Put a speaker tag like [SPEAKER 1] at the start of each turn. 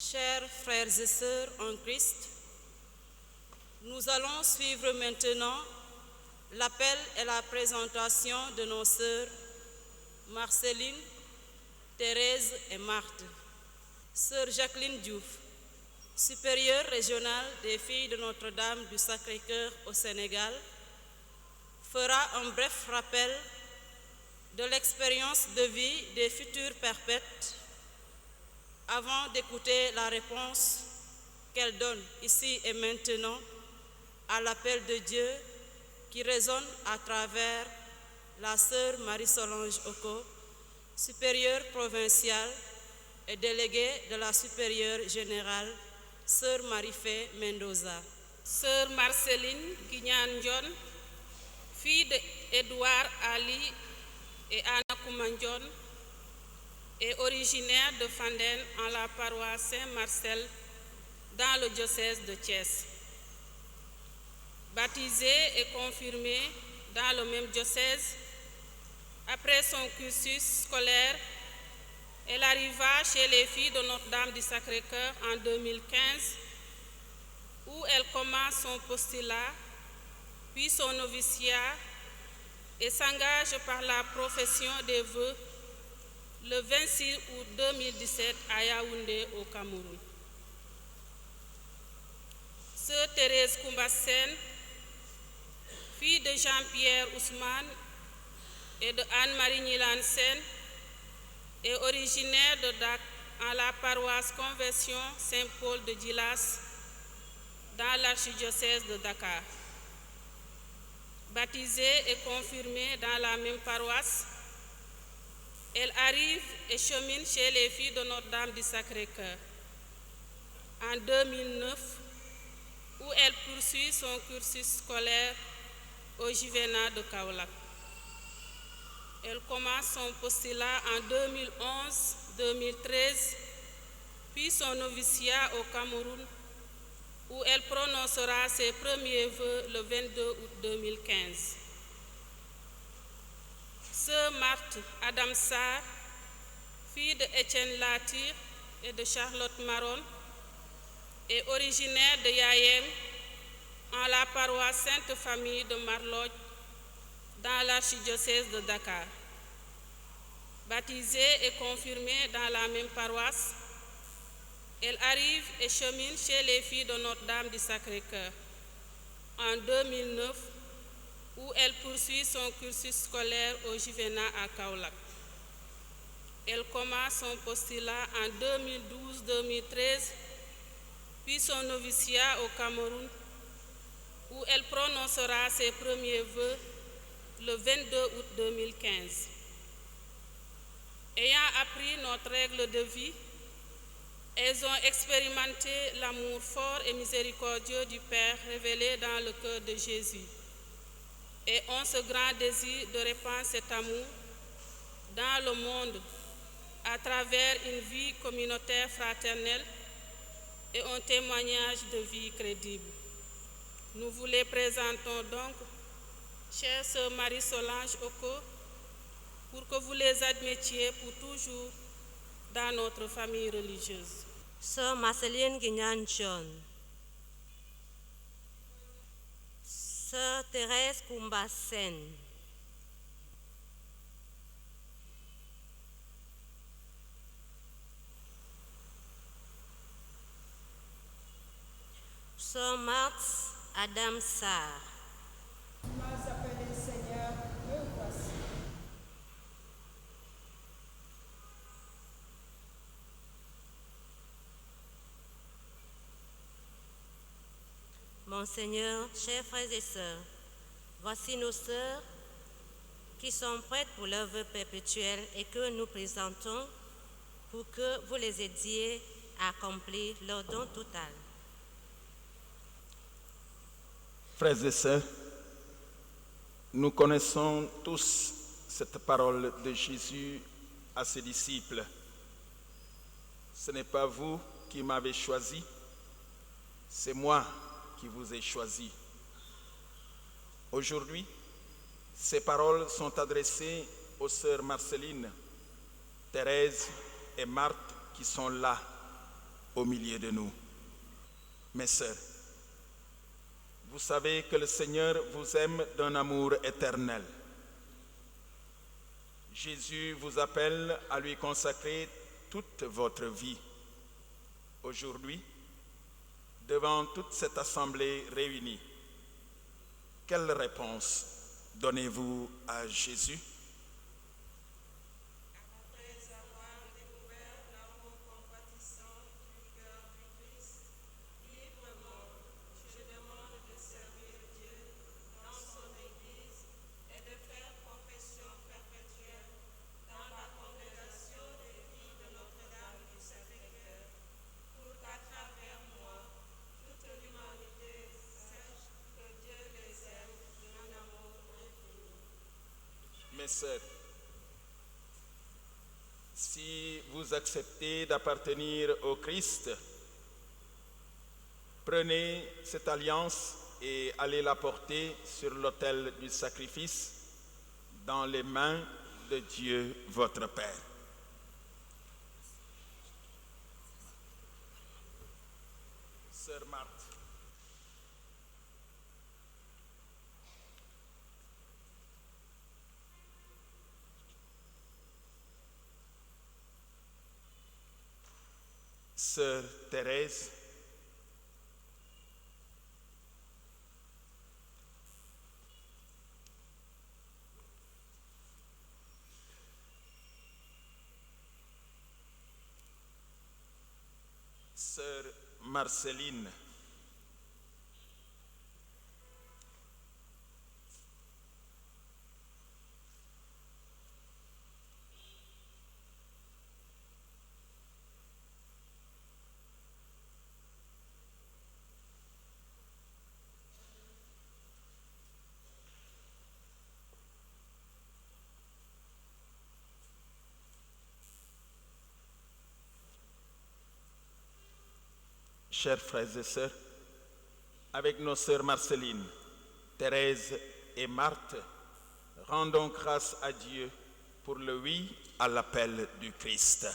[SPEAKER 1] Chers frères et sœurs en Christ, nous allons suivre maintenant l'appel et la présentation de nos sœurs Marceline, Thérèse et Marthe. Sœur Jacqueline Diouf, supérieure régionale des filles de Notre-Dame du Sacré-Cœur au Sénégal, fera un bref rappel de l'expérience de vie des futures perpètes avant d'écouter la réponse qu'elle donne ici et maintenant à l'appel de Dieu qui résonne à travers la sœur Marie-Solange Oko, supérieure provinciale et déléguée de la supérieure générale, sœur Marie-Fé Mendoza.
[SPEAKER 2] Sœur Marceline Guignan John, fille d'Edouard Ali et Anna Koumandion, est originaire de Fandène en la paroisse Saint-Marcel dans le diocèse de Thiès. Baptisée et confirmée dans le même diocèse, après son cursus scolaire, elle arriva chez les filles de Notre-Dame du Sacré-Cœur en 2015, où elle commence son postulat, puis son noviciat et s'engage par la profession des vœux le 26 août 2017 à Yaoundé au Cameroun. Sœur Thérèse Koumbassène, fille de Jean-Pierre Ousmane et de Anne-Marie Nilansen, est originaire de Dak en la paroisse Conversion Saint-Paul de Djilas dans l'archidiocèse de Dakar. Baptisée et confirmée dans la même paroisse, elle arrive et chemine chez les filles de Notre-Dame du Sacré-Cœur en 2009, où elle poursuit son cursus scolaire au Juvénat de Kaolack. Elle commence son postulat en 2011-2013, puis son noviciat au Cameroun, où elle prononcera ses premiers vœux le 22 août 2015. Sœur Marthe Adam Sarr, fille de Étienne Latir et de Charlotte Maron, est originaire de Yayen en la paroisse Sainte-Famille de Marlodj dans l'archidiocèse de Dakar. Baptisée et confirmée dans la même paroisse, elle arrive et chemine chez les filles de Notre-Dame du Sacré-Cœur en 2009, où elle poursuit son cursus scolaire au Juvénat à Kaolack. Elle commence son postulat en 2012-2013, puis son noviciat au Cameroun, où elle prononcera ses premiers vœux le 22 août 2015. Ayant appris notre règle de vie, elles ont expérimenté l'amour fort et miséricordieux du Père révélé dans le cœur de Jésus et ont ce grand désir de répandre cet amour dans le monde à travers une vie communautaire fraternelle et un témoignage de vie crédible. Nous vous les présentons donc, chère sœur Marie-Solange Oko, pour que vous les admettiez pour toujours dans notre famille religieuse.
[SPEAKER 3] Sœur Marceline Guignan John, Sœur Thérèse Koumbassène, Sœur Marthe Adam Sarr,
[SPEAKER 4] Tu m'as appelé Seigneur, me voici.
[SPEAKER 3] Monseigneur, chers frères et sœurs, voici nos sœurs qui sont prêtes pour leur vœu perpétuel et que nous présentons pour que vous les aidiez à accomplir leur don total.
[SPEAKER 5] Frères et sœurs, nous connaissons tous cette parole de Jésus à ses disciples. Ce n'est pas vous qui m'avez choisi, c'est moi qui vous ai choisi. Aujourd'hui, ces paroles sont adressées aux sœurs Marceline, Thérèse et Marthe qui sont là. au milieu de nous. Mes sœurs, vous savez que le Seigneur vous aime d'un amour éternel. Jésus vous appelle à lui consacrer toute votre vie. Aujourd'hui, devant toute cette assemblée réunie, quelle réponse donnez-vous à Jésus?
[SPEAKER 1] Après avoir découvert l'amour compatissant du cœur du Christ, librement, je demande de servir Dieu dans son Église et de faire profession perpétuelle dans la congrégation des filles de Notre-Dame du Sacré-Cœur, pour qu'à travers moi, toute l'humanité sache que Dieu les aime d'un amour infini.
[SPEAKER 5] Mes sœurs, si vous acceptez d'appartenir au Christ, prenez cette alliance et allez la porter sur l'autel du sacrifice dans les mains de Dieu votre Père. Sœur Marthe. Sœur Thérèse. Sœur Marceline. Chers frères et sœurs, avec nos sœurs Marceline, Thérèse et Marthe, rendons grâce à Dieu pour le oui à l'appel du Christ.